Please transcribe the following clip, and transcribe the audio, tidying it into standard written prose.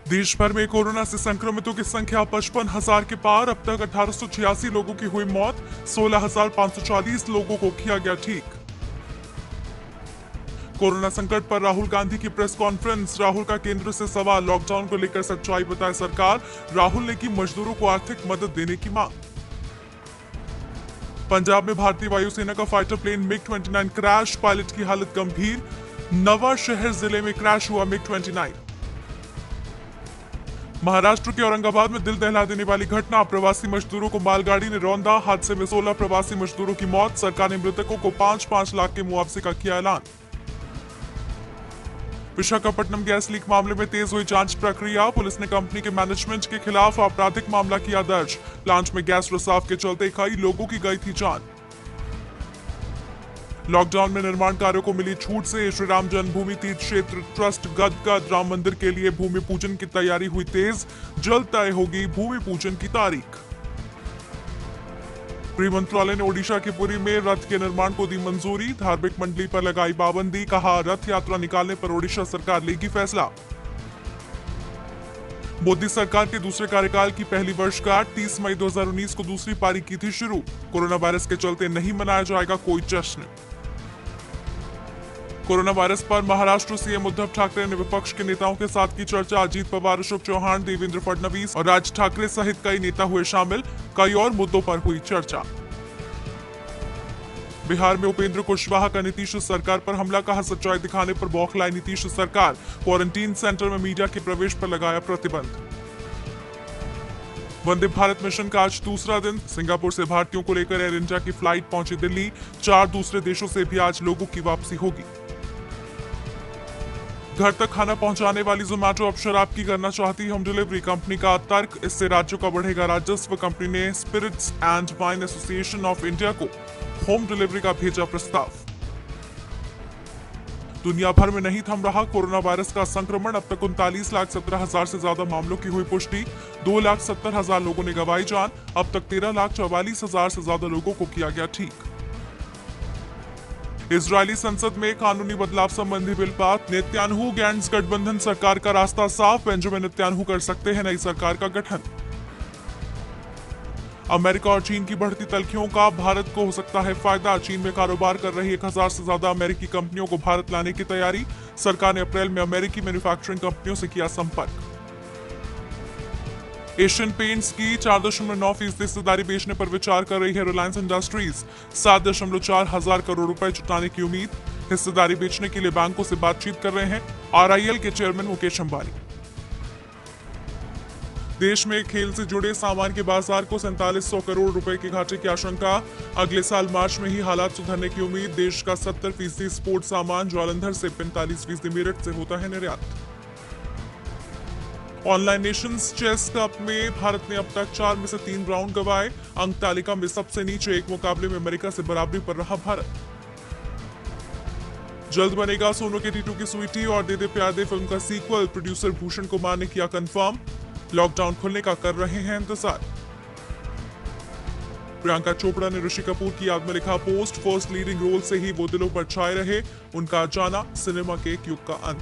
देश भर में कोरोना से संक्रमितों की संख्या 55,000 के पार। अब तक 1886 लोगों की हुई मौत, 16,540 लोगों को किया गया ठीक। कोरोना संकट पर राहुल गांधी की प्रेस कॉन्फ्रेंस। राहुल का केंद्र से सवाल, लॉकडाउन को लेकर सच्चाई बताए सरकार। राहुल ने की मजदूरों को आर्थिक मदद देने की मांग। पंजाब में भारतीय वायुसेना का फाइटर प्लेन मिग-29 क्रैश, पायलट की हालत गंभीर। नवा शहर जिले में क्रैश हुआ मिग-29। महाराष्ट्र के औरंगाबाद में दिल दहला देने वाली घटना, प्रवासी मजदूरों को मालगाड़ी ने रौंदा। हादसे में 16 प्रवासी मजदूरों की मौत। सरकार ने मृतकों को 5-5 लाख के मुआवजे का किया ऐलान। विशाखापट्टनम गैस लीक मामले में तेज हुई जांच प्रक्रिया। पुलिस ने कंपनी के मैनेजमेंट के खिलाफ आपराधिक मामला किया दर्ज। प्लांट में गैस रिसाव के चलते कई लोगों की गई थी जान। लॉकडाउन में निर्माण कार्यों को मिली छूट से श्री राम जन्मभूमि तीर्थ क्षेत्र ट्रस्ट गदगद राम मंदिर के लिए भूमि पूजन की तैयारी हुई तेज। जल्द तय होगी भूमि पूजन की तारीख। गृह मंत्रालय ने ओडिशा के पुरी में रथ के निर्माण को दी मंजूरी। धार्मिक मंडली पर लगाई पाबंदी, कहा रथ यात्रा निकालने पर ओडिशा सरकार लेगी फैसला। मोदी सरकार के दूसरे कार्यकाल की पहली वर्षगांठ, 30 मई 2019 को दूसरी पारी की थी शुरू। कोरोना वायरस के चलते नहीं मनाया जाएगा कोई जश्न। कोरोना वायरस पर महाराष्ट्र सीएम उद्धव ठाकरे ने विपक्ष के नेताओं के साथ की चर्चा। अजीत पवार, अशोक चौहान, देवेंद्र फडणवीस और राज ठाकरे सहित कई नेता हुए शामिल। कई और मुद्दों पर हुई चर्चा। बिहार में उपेंद्र कुशवाहा का नीतीश सरकार पर हमला, कहा सच्चाई दिखाने पर बौखलाई नीतीश सरकार। क्वारंटीन सेंटर में मीडिया के प्रवेश पर लगाया प्रतिबंध। वंदे भारत मिशन का आज दूसरा दिन। सिंगापुर से भारतीयों को लेकर एयर इंडिया की फ्लाइट पहुंची दिल्ली। 4 दूसरे देशों से भी आज लोगों की वापसी होगी। घर तक खाना पहुंचाने वाली जोमैटो अब शराब की करना चाहती है होम डिलीवरी। कंपनी का तर्क, इससे राज्यों का बढ़ेगा राजस्व। कंपनी ने spirits and wine association of India को होम डिलीवरी का भेजा प्रस्ताव। दुनिया भर में नहीं थम रहा कोरोना वायरस का संक्रमण। अब तक 39,17,000 से ज्यादा मामलों की हुई पुष्टि। 2,70,000 लोगों ने गंवाई जान। अब तक 13,44,000 से ज्यादा लोगों को किया गया ठीक। इजरायली संसद में कानूनी बदलाव संबंधी बिल पास। नेतन्याहू गैंट्स गठबंधन सरकार का रास्ता साफ। बेंजामिन नेतन्याहू कर सकते हैं नई सरकार का गठन। अमेरिका और चीन की बढ़ती तल्खियों का भारत को हो सकता है फायदा। चीन में कारोबार कर रही 1,000 से ज्यादा अमेरिकी कंपनियों को भारत लाने की तैयारी। सरकार ने अप्रैल में अमेरिकी मैन्युफैक्चरिंग कंपनियों से किया संपर्क। एशियन पेंट्स की 4.9% हिस्सेदारी बेचने पर विचार कर रही है रिलायंस इंडस्ट्रीज। 7.4 हजार करोड़ रुपए जुटाने की उम्मीद। हिस्सेदारी बेचने के लिए बैंकों से बातचीत कर रहे हैं आरआईएल के चेयरमैन मुकेश अंबानी। देश में खेल से जुड़े सामान के बाजार को 4700 करोड़ रुपए के घाटे की आशंका। अगले साल मार्च में ही हालात सुधरने की उम्मीद। देश का 70% स्पोर्ट्स सामान जालंधर से, 45% मेरठ से होता है निर्यात। ऑनलाइन नेशंस चेस कप में भारत ने अब तक 4 में से 3 राउंड गंवाए। अंक तालिका में सबसे नीचे। एक मुकाबले में अमेरिका से बराबरी पर रहा भारत। जल्द बनेगा सोनू के टीटू की स्वीटी और दे दे प्यार दे फिल्म का सीक्वल। प्रोड्यूसर भूषण कुमार ने किया कंफर्म। लॉकडाउन खुलने का कर रहे हैं इंतजार। प्रियंका चोपड़ा ने ऋषि कपूर की याद में लिखा पोस्ट, फर्स्ट लीडिंग रोल से ही वो दिलों पर छाए रहे। उनका जाना सिनेमा के एक युग का अंत।